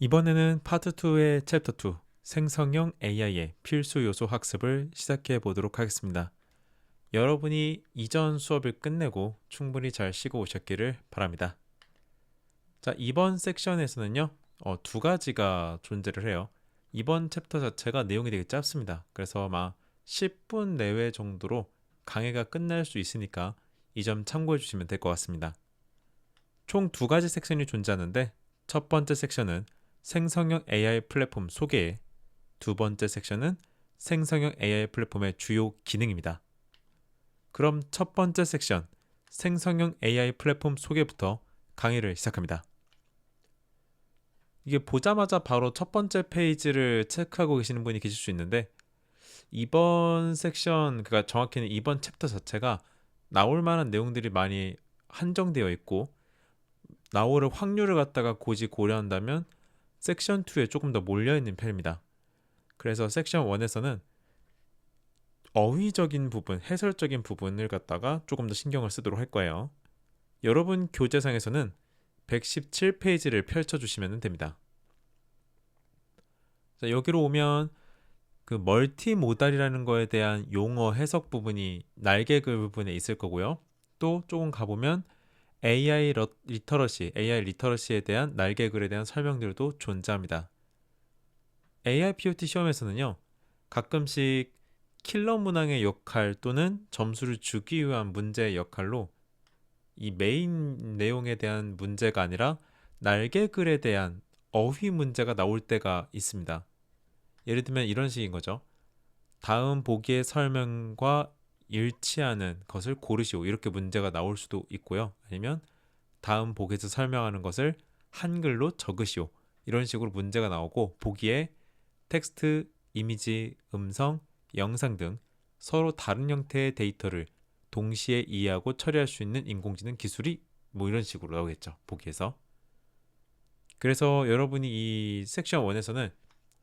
이번에는 파트 2의 챕터 2 생성형 AI의 필수 요소 학습을 시작해 보도록 하겠습니다. 여러분이 이전 수업을 끝내고 충분히 잘 쉬고 오셨기를 바랍니다. 자, 이번 섹션에서는요, 두 가지가 존재를 해요. 이번 챕터 자체가 내용이 되게 짧습니다. 그래서 아마 10분 내외 정도로 강의가 끝날 수 있으니까 이 점 참고해 주시면 될 것 같습니다. 총 두 가지 섹션이 존재하는데 첫 번째 섹션은 생성형 AI 플랫폼 소개, 두 번째 섹션은 생성형 AI 플랫폼의 주요 기능입니다. 그럼 첫 번째 섹션 생성형 AI 플랫폼 소개부터 강의를 시작합니다. 이게 보자마자 바로 첫 번째 페이지를 체크하고 계시는 분이 계실 수 있는데 이번 섹션, 그러니까 정확히는 이번 챕터 자체가 나올 만한 내용들이 많이 한정되어 있고 나올 확률을 갖다가 고지 고려한다면 섹션 2에 조금 더 몰려있는 편입니다. 그래서 섹션 1에서는 어휘적인 부분, 해설적인 부분을 갖다가 조금 더 신경을 쓰도록 할 거예요. 여러분 교재상에서는 117페이지를 펼쳐주시면 됩니다. 자, 여기로 오면 그 멀티모달이라는 거에 대한 용어 해석 부분이 날개 글 부분에 있을 거고요. 또 조금 가보면 AI 리터러시에 대한 날개 글에 대한 설명들도 존재합니다. AI POT 시험에서는요, 가끔씩 킬러 문항의 역할 또는 점수를 주기 위한 문제의 역할로 이 메인 내용에 대한 문제가 아니라 날개 글에 대한 어휘 문제가 나올 때가 있습니다. 예를 들면 이런 식인 거죠. 다음 보기의 설명과 일치하는 것을 고르시오. 이렇게 문제가 나올 수도 있고요. 아니면 다음 보기에서 설명하는 것을 한글로 적으시오. 이런 식으로 문제가 나오고 보기에 텍스트, 이미지, 음성, 영상 등 서로 다른 형태의 데이터를 동시에 이해하고 처리할 수 있는 인공지능 기술이 뭐 이런 식으로 나오겠죠. 보기에서. 그래서 여러분이 이 섹션 1에서는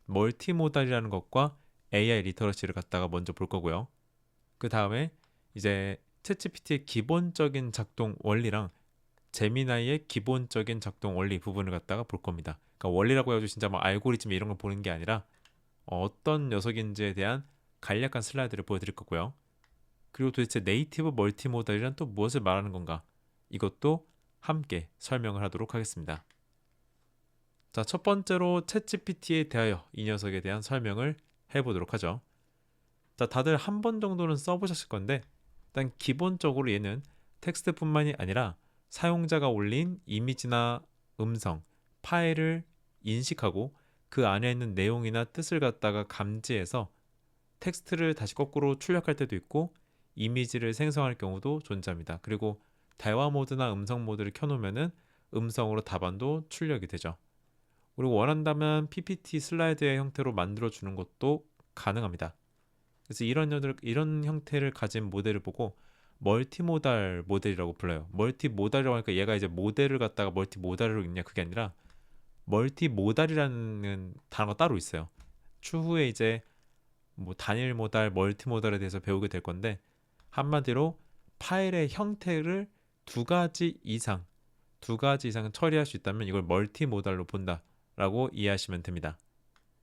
멀티모달이라는 것과 AI 리터러시를 갖다가 먼저 볼 거고요. 그 다음에 이제 챗GPT의 기본적인 작동 원리랑 제미나이의 기본적인 작동 원리 부분을 갖다가 볼 겁니다. 그러니까 원리라고 해가지고 진짜 막 알고리즘 이런 걸 보는 게 아니라 어떤 녀석인지에 대한 간략한 슬라이드를 보여드릴 거고요. 그리고 도대체 네이티브 멀티모달이란 또 무엇을 말하는 건가? 이것도 함께 설명을 하도록 하겠습니다. 자, 첫 번째로 챗GPT에 대하여 이 녀석에 대한 설명을 해보도록 하죠. 자, 다들 한 번 정도는 써보셨을 건데 일단 기본적으로 얘는 텍스트뿐만이 아니라 사용자가 올린 이미지나 음성, 파일을 인식하고 그 안에 있는 내용이나 뜻을 갖다가 감지해서 텍스트를 다시 거꾸로 출력할 때도 있고 이미지를 생성할 경우도 존재합니다. 그리고 대화 모드나 음성 모드를 켜놓으면은 음성으로 답안도 출력이 되죠. 그리고 원한다면 PPT 슬라이드의 형태로 만들어 주는 것도 가능합니다. 그래서 이런 형태를 가진 모델을 보고 멀티모달 모델이라고 불러요. 멀티모달이라고 하니까 얘가 이제 모델을 갖다가 멀티모달로 읽냐 그게 아니라 멀티모달이라는 단어가 따로 있어요. 추후에 이제 뭐 단일 모달, 멀티모달에 대해서 배우게 될 건데 한마디로 파일의 형태를 두 가지 이상 처리할 수 있다면 이걸 멀티모달로 본다라고 이해하시면 됩니다.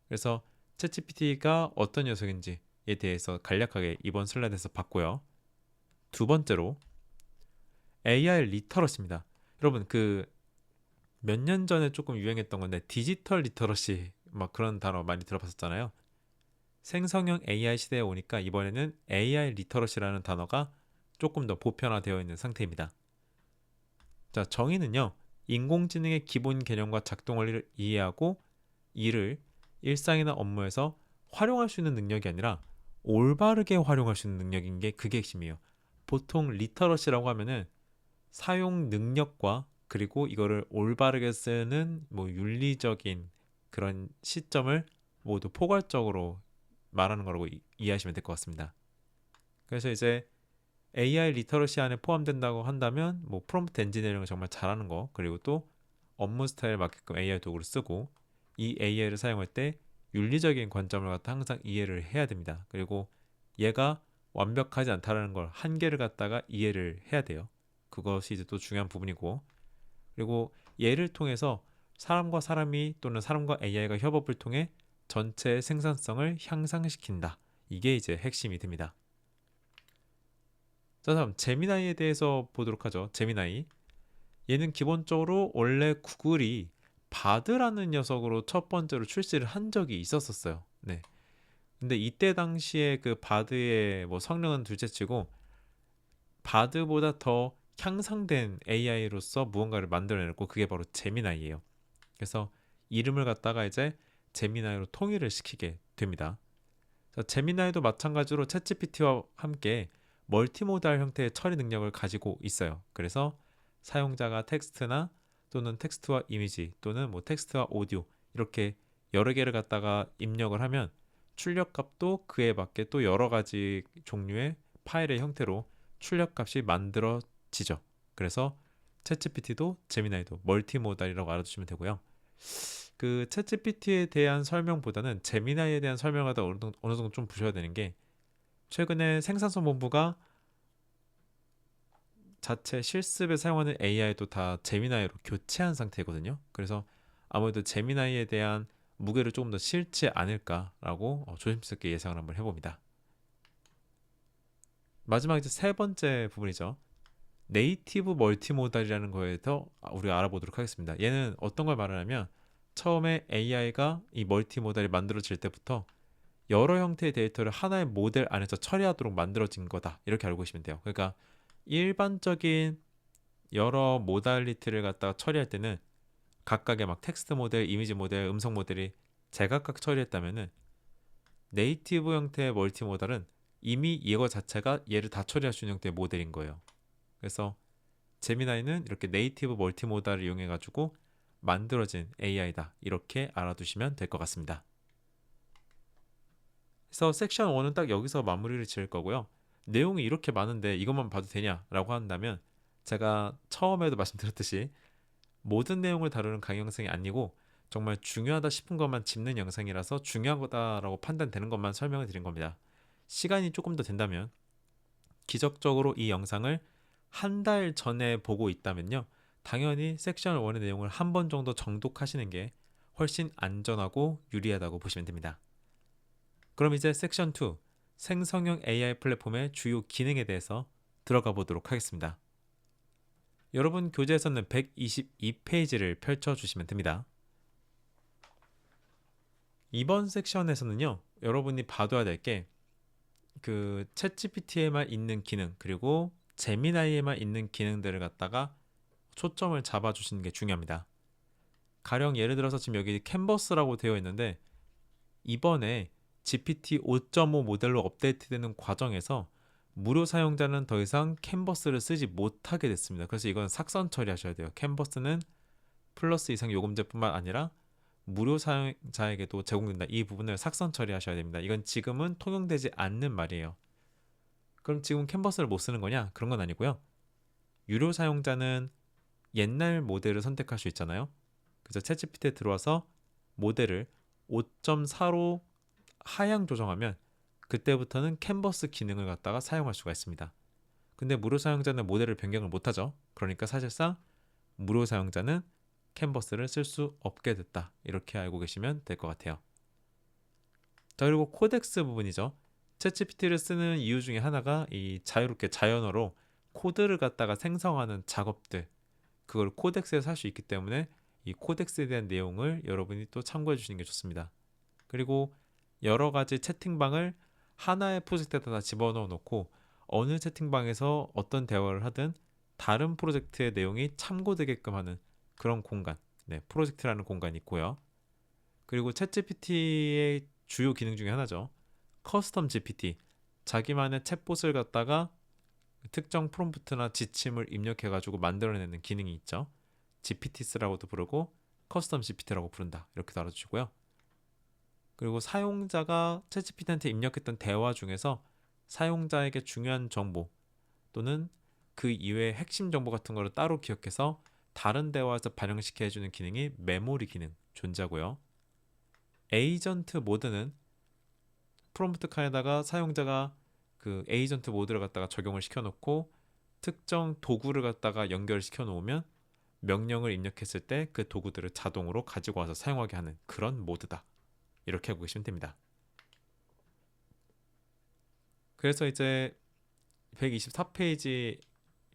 그래서 챗GPT가 어떤 녀석인지에 대해서 간략하게 이번 슬라이드에서 봤고요. 두 번째로 AI 리터러시입니다. 여러분 그 몇 년 전에 조금 유행했던 건데 디지털 리터러시 막 그런 단어 많이 들어봤었잖아요. 생성형 AI 시대에 오니까 이번에는 AI 리터러시라는 단어가 조금 더 보편화되어 있는 상태입니다. 자, 정의는요. 인공지능의 기본 개념과 작동 원리를 이해하고 이를 일상이나 업무에서 활용할 수 있는 능력이 아니라 올바르게 활용할 수 있는 능력인 게 그게 핵심이에요. 보통 리터러시라고 하면은 사용 능력과 그리고 이거를 올바르게 쓰는 뭐 윤리적인 그런 시점을 모두 포괄적으로 말하는 거라고 이해하시면 될 것 같습니다. 그래서 이제 AI 리터러시 안에 포함된다고 한다면 뭐 프롬프트 엔지니어링을 정말 잘하는 거 그리고 또 업무 스타일에 맞게끔 AI 도구를 쓰고 이 AI를 사용할 때 윤리적인 관점을 갖다 항상 이해를 해야 됩니다. 그리고 얘가 완벽하지 않다라는 걸 한계를 갖다가 이해를 해야 돼요. 그것이 이제 또 중요한 부분이고 그리고 얘를 통해서 사람과 사람이 또는 사람과 AI가 협업을 통해 전체의 생산성을 향상시킨다. 이게 이제 핵심이 됩니다. 자, 다음 제미나이에 대해서 보도록 하죠. 제미나이. 얘는 기본적으로 원래 구글이 바드라는 녀석으로 첫 번째로 출시를 한 적이 있었어요. 네. 근데 이때 당시에 그 바드의 뭐 성능은 둘째치고 바드보다 더 향상된 AI로서 무언가를 만들어냈고 그게 바로 제미나이예요. 그래서 이름을 갖다가 이제 제미나이로 통일을 시키게 됩니다. 제미나이도 마찬가지로 챗GPT와 함께 멀티모달 형태의 처리 능력을 가지고 있어요. 그래서 사용자가 텍스트나 또는 텍스트와 이미지 또는 뭐 텍스트와 오디오 이렇게 여러 개를 갖다가 입력을 하면 출력값도 그에 맞게 또 여러 가지 종류의 파일의 형태로 출력값이 만들어지죠. 그래서 챗GPT도 제미나이도 멀티모달이라고 알아두시면 되고요. 그 챗GPT에 대한 설명보다는 제미나이에 대한 설명을 하다 어느 정도 좀 보셔야 되는 게 최근에 생산성 본부가 자체 실습에 사용하는 AI도 다 제미나이로 교체한 상태거든요. 그래서 아무래도 제미나이에 대한 무게를 조금 더 실지 않을까라고 조심스럽게 예상을 한번 해봅니다. 마지막 이제 세 번째 부분이죠. 네이티브 멀티모달이라는 거에서 우리가 알아보도록 하겠습니다. 얘는 어떤 걸 말하냐면 처음에 AI가 이 멀티모달이 만들어질 때부터 여러 형태의 데이터를 하나의 모델 안에서 처리하도록 만들어진 거다. 이렇게 알고 계시면 돼요. 그러니까 일반적인 여러 모달리티를 갖다가 처리할 때는 각각의 막 텍스트 모델, 이미지 모델, 음성 모델이 제각각 처리했다면은 네이티브 형태의 멀티모달은 이미 이거 자체가 얘를 다 처리할 수 있는 형태의 모델인 거예요. 그래서 제미나이는 이렇게 네이티브 멀티모달을 이용해 가지고 만들어진 AI다. 이렇게 알아두시면 될 것 같습니다. 그래서 섹션 1은 딱 여기서 마무리를 지을 거고요. 내용이 이렇게 많은데 이것만 봐도 되냐라고 한다면 제가 처음에도 말씀드렸듯이 모든 내용을 다루는 강의 영상이 아니고 정말 중요하다 싶은 것만 짚는 영상이라서 중요한 거다라고 판단되는 것만 설명을 드린 겁니다. 시간이 조금 더 된다면 기적적으로 이 영상을 한 달 전에 보고 있다면요. 당연히 섹션 1의 내용을 한 번 정도 정독하시는 게 훨씬 안전하고 유리하다고 보시면 됩니다. 그럼 이제 섹션 2 생성형 AI 플랫폼의 주요 기능에 대해서 들어가 보도록 하겠습니다. 여러분 교재에서는 122페이지를 펼쳐주시면 됩니다. 이번 섹션에서는요. 여러분이 봐둬야 될 게 그 챗GPT에만 있는 기능 그리고 제미나이에만 있는 기능들을 갖다가 초점을 잡아주시는 게 중요합니다. 가령 예를 들어서 지금 여기 캔버스라고 되어 있는데 이번에 GPT 5.5 모델로 업데이트되는 과정에서 무료 사용자는 더 이상 캔버스를 쓰지 못하게 됐습니다. 그래서 이건 삭선 처리하셔야 돼요. 캔버스는 플러스 이상 요금제뿐만 아니라 무료 사용자에게도 제공된다. 이 부분을 삭선 처리하셔야 됩니다. 이건 지금은 통용되지 않는 말이에요. 그럼 지금 캔버스를 못 쓰는 거냐? 그런 건 아니고요. 유료 사용자는 옛날 모델을 선택할 수 있잖아요. 그래서 챗GPT에 들어와서 모델을 5.4로 하향 조정하면 그때부터는 캔버스 기능을 갖다가 사용할 수가 있습니다. 근데 무료 사용자는 모델을 변경을 못하죠. 그러니까 사실상 무료 사용자는 캔버스를 쓸 수 없게 됐다. 이렇게 알고 계시면 될 것 같아요. 자, 그리고 코덱스 부분이죠. 챗GPT를 쓰는 이유 중에 하나가 이 자유롭게 자연어로 코드를 갖다가 생성하는 작업들, 그걸 코덱스에서 할 수 있기 때문에 이 코덱스에 대한 내용을 여러분이 또 참고해 주시는 게 좋습니다. 그리고 여러 가지 채팅방을 하나의 프로젝트에다 다 집어넣어 놓고 어느 채팅방에서 어떤 대화를 하든 다른 프로젝트의 내용이 참고되게끔 하는 그런 공간, 프로젝트라는 공간이 있고요. 그리고 챗GPT의 주요 기능 중에 하나죠. 커스텀 GPT, 자기만의 챗봇을 갖다가 특정 프롬프트나 지침을 입력해가지고 만들어내는 기능이 있죠. GPTs라고도 부르고 커스텀 GPT라고 부른다. 이렇게 알아주시고요. 그리고 사용자가 챗GPT한테 입력했던 대화 중에서 사용자에게 중요한 정보 또는 그 이외의 핵심 정보 같은 거를 따로 기억해서 다른 대화에서 반영시켜 해주는 기능이 메모리 기능 존재하고요. 에이전트 모드는 프롬프트 칸에다가 사용자가 그 에이전트 모드를 갖다가 적용을 시켜놓고 특정 도구를 갖다가 연결시켜 놓으면 명령을 입력했을 때 그 도구들을 자동으로 가지고 와서 사용하게 하는 그런 모드다. 이렇게 알고 계시면 됩니다. 그래서 이제 124페이지,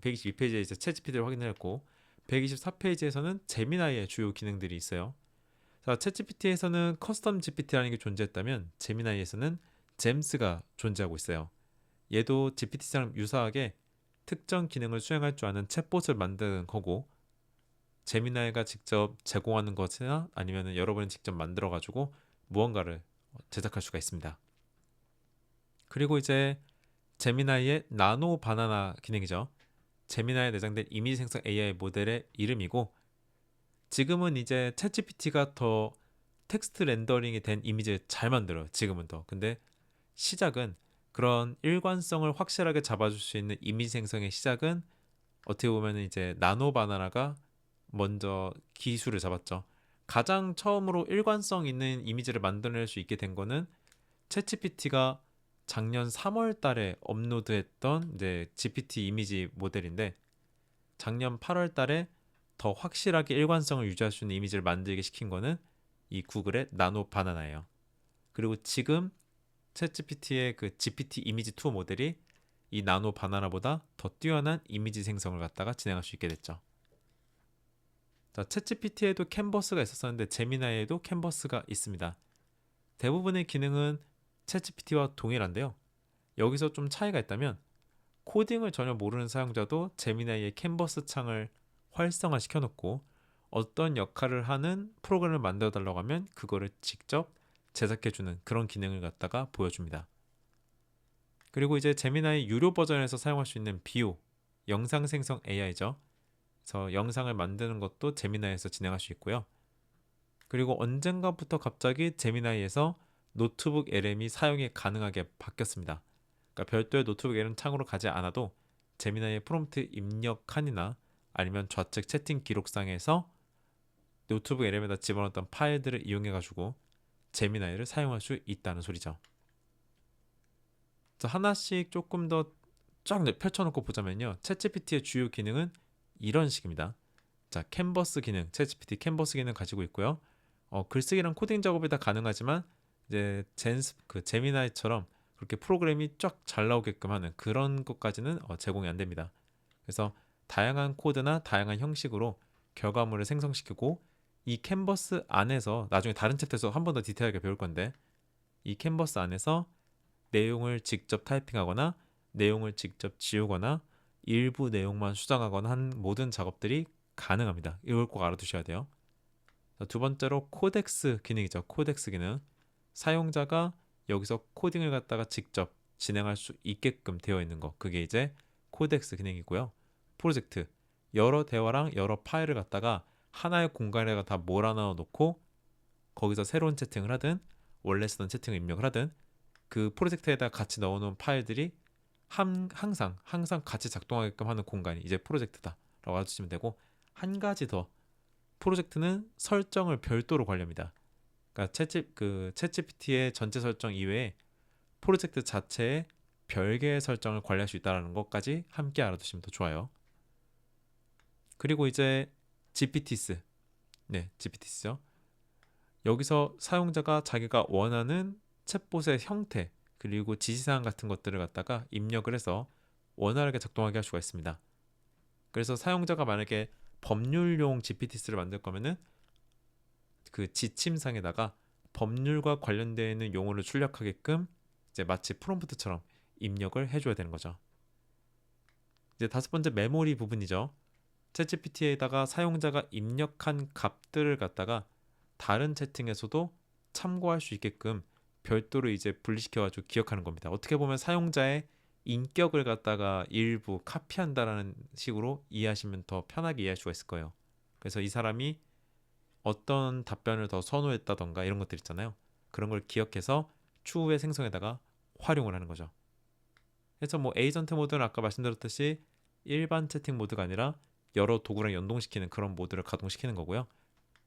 122페이지에 이제 챗GPT를 확인했고 124페이지에서는 제미나이의 주요 기능들이 있어요. 자, 챗GPT에서는 커스텀 GPT라는 게 존재했다면 제미나이에서는 잼스가 존재하고 있어요. 얘도 GPT처럼 유사하게 특정 기능을 수행할 줄 아는 챗봇을 만드는 거고 제미나이가 직접 제공하는 것이나 아니면 여러분이 직접 만들어 가지고 무언가를 제작할 수가 있습니다. 그리고 이제 제미나이의 나노 바나나 기능이죠. 제미나이에 내장된 이미지 생성 AI 모델의 이름이고 지금은 이제 챗GPT가 더 텍스트 렌더링이 된 이미지를 잘 만들어요. 지금은 더. 근데 시작은 그런 일관성을 확실하게 잡아줄 수 있는 이미지 생성의 시작은 어떻게 보면 이제 나노 바나나가 먼저 기술을 잡았죠. 가장 처음으로 일관성 있는 이미지를 만들어낼 수 있게 된 거는 챗GPT가 작년 3월 달에 업로드했던 이제 GPT 이미지 모델인데 작년 8월 달에 더 확실하게 일관성을 유지할 수 있는 이미지를 만들게 시킨 거는 이 구글의 나노 바나나예요. 그리고 지금 챗GPT의 그 GPT 이미지 2 모델이 이 나노 바나나보다 더 뛰어난 이미지 생성을 갖다가 진행할 수 있게 됐죠. 자, 챗GPT에도 캔버스가 있었었는데 제미나이에도 캔버스가 있습니다. 대부분의 기능은 챗GPT와 동일한데요. 여기서 좀 차이가 있다면 코딩을 전혀 모르는 사용자도 제미나이의 캔버스 창을 활성화 시켜놓고 어떤 역할을 하는 프로그램을 만들어 달라고 하면 그거를 직접 제작해주는 그런 기능을 갖다가 보여줍니다. 그리고 이제 제미나이 유료 버전에서 사용할 수 있는 비오, 영상 생성 AI죠. 그래서 영상을 만드는 것도 제미나이에서 진행할 수 있고요. 그리고 언젠가부터 갑자기 제미나이에서 노트북 LM이 사용이 가능하게 바뀌었습니다. 그러니까 별도의 노트북 LM 창으로 가지 않아도 제미나이의 프롬프트 입력 칸이나 아니면 좌측 채팅 기록상에서 노트북 LM에다 집어넣었던 파일들을 이용해 가지고 제미나이를 사용할 수 있다는 소리죠. 하나씩 조금 더 쫙 펼쳐놓고 보자면요. 챗GPT의 주요 기능은 이런 식입니다. 자, 캔버스 기능, 챗GPT 캔버스 기능 가지고 있고요. 글쓰기랑 코딩 작업이 다 가능하지만 이제 제미나이처럼 그렇게 프로그램이 쫙 잘 나오게끔 하는 그런 것까지는 제공이 안 됩니다. 그래서 다양한 코드나 다양한 형식으로 결과물을 생성시키고 이 캔버스 안에서 나중에 다른 챕터에서 한 번 더 디테일하게 배울 건데 이 캔버스 안에서 내용을 직접 타이핑하거나 내용을 직접 지우거나 일부 내용만 수정하거나 한 모든 작업들이 가능합니다. 이걸 꼭 알아두셔야 돼요. 두 번째로 코덱스 기능이죠. 코덱스 기능. 사용자가 여기서 코딩을 갖다가 직접 진행할 수 있게끔 되어 있는 거. 그게 이제 코덱스 기능이고요. 프로젝트. 여러 대화랑 여러 파일을 갖다가 하나의 공간에다가 다 몰아넣어 놓고 거기서 새로운 채팅을 하든 원래 쓰던 채팅을 입력을 하든 그 프로젝트에다 같이 넣어놓은 파일들이 항상 같이 작동하게끔 하는 공간이 이제 프로젝트다라고 알아두시면 되고 한 가지 더 프로젝트는 설정을 별도로 관리합니다. 그러니까 챗GPT의 전체 설정 이외에 프로젝트 자체에 별개의 설정을 관리할 수 있다는 것까지 함께 알아두시면 더 좋아요. 그리고 이제 GPTs, 네, GPTs죠. 여기서 사용자가 자기가 원하는 챗봇의 형태 그리고 지시사항 같은 것들을 갖다가 입력을 해서 원활하게 작동하게 할 수가 있습니다. 그래서 사용자가 만약에 법률용 GPTs를 만들 거면은 그 지침상에다가 법률과 관련되어 있는 용어를 출력하게끔 이제 마치 프롬프트처럼 입력을 해줘야 되는 거죠. 이제 다섯 번째 메모리 부분이죠. 챗GPT에다가 사용자가 입력한 값들을 갖다가 다른 채팅에서도 참고할 수 있게끔 별도로 이제 분리시켜가지고 기억하는 겁니다. 어떻게 보면 사용자의 인격을 갖다가 일부 카피한다라는 식으로 이해하시면 더 편하게 이해할 수가 있을 거예요. 그래서 이 사람이 어떤 답변을 더 선호했다던가 이런 것들 있잖아요. 그런 걸 기억해서 추후에 생성에다가 활용을 하는 거죠. 그래서 뭐 에이전트 모드는 아까 말씀드렸듯이 일반 채팅 모드가 아니라 여러 도구랑 연동시키는 그런 모드를 가동시키는 거고요.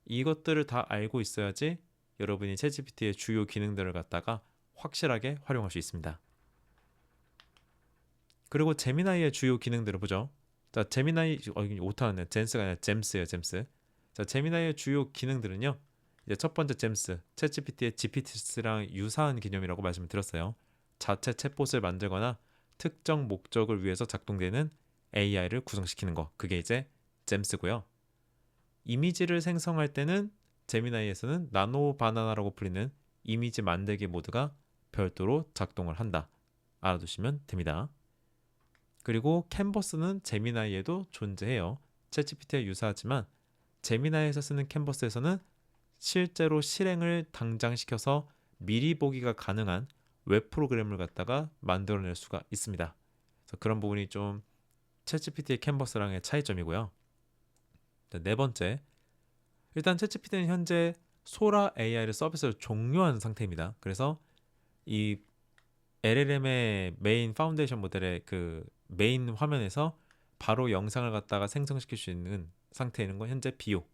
이것들을 다 알고 있어야지 여러분이 챗GPT의 주요 기능들을 갖다가 확실하게 활용할 수 있습니다. 그리고 제미나이의 주요 기능들을 보죠. 자, 제미나이 이게 오타는 젠스가 아니라 잼스예요, 잼스. 자, 제미나이의 주요 기능들은요. 이제 첫 번째 잼스, 챗GPT의 GPT랑 유사한 개념이라고 말씀을 드렸어요. 자체 챗봇을 만들거나 특정 목적을 위해서 작동되는 AI를 구성시키는 거. 그게 이제 잼스고요. 이미지를 생성할 때는 제미나이에서는 나노 바나나라고 불리는 이미지 만들기 모드가 별도로 작동을 한다. 알아두시면 됩니다. 그리고 캔버스는 제미나이에도 존재해요. 챗GPT와 유사하지만 제미나이에서 쓰는 캔버스에서는 실제로 실행을 당장시켜서 미리 보기가 가능한 웹 프로그램을 갖다가 만들어낼 수가 있습니다. 그래서 그런 부분이 좀 챗GPT의 캔버스랑의 차이점이고요. 네 번째, 일단 챗GPT는 현재 소라 AI를 서비스를 종료한 상태입니다. 그래서 이 LLM의 메인 파운데이션 모델의 그 메인 화면에서 바로 영상을 갖다가 생성시킬 수 있는 상태에 있는 건 현재 비오.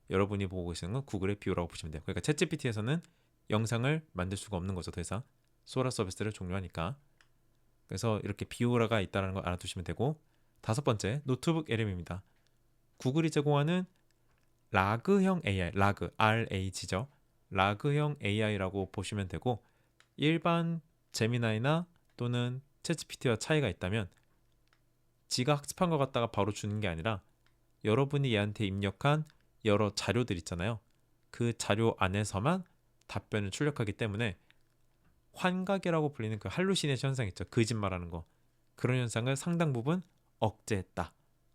여러분이 보고 계시는 건 구글의 비오라고 보시면 돼요. 그러니까 챗GPT에서는 영상을 만들 수가 없는 거죠. 더 이상 소라 서비스를 종료하니까. 그래서 이렇게 비오라가 있다는 걸 알아두시면 되고, 다섯 번째, 노트북 LM입니다. 구글이 제공하는 라그형 AI, 라그, RAG죠. 라그형 AI라고 보시면 되고, 일반 제미나이나 또는 챗GPT와 차이가 있다면 지가 학습한 것 갖다가 바로 주는 게 아니라 여러분이 얘한테 입력한 여러 자료들 있잖아요. 그 자료 안에서만 답변을 출력하기 때문에 환각이라고 불리는 그 할루시네이션 현상 있죠. 거짓말하는 거. 그런 현상을 상당 부분 억제했다.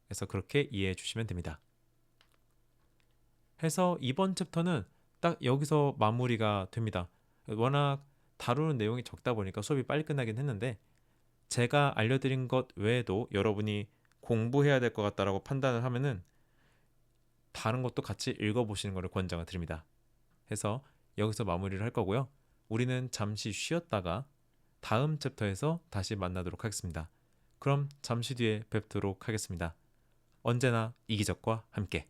그래서 그렇게 이해해 주시면 됩니다. 해서 이번 챕터는 딱 여기서 마무리가 됩니다. 워낙 다루는 내용이 적다 보니까 수업이 빨리 끝나긴 했는데, 제가 알려드린 것 외에도 여러분이 공부해야 될 것 같다라고 판단을 하면은 다른 것도 같이 읽어보시는 것을 권장을 드립니다. 해서 여기서 마무리를 할 거고요. 우리는 잠시 쉬었다가 다음 챕터에서 다시 만나도록 하겠습니다. 그럼 잠시 뒤에 뵙도록 하겠습니다. 언제나 이기적과 함께.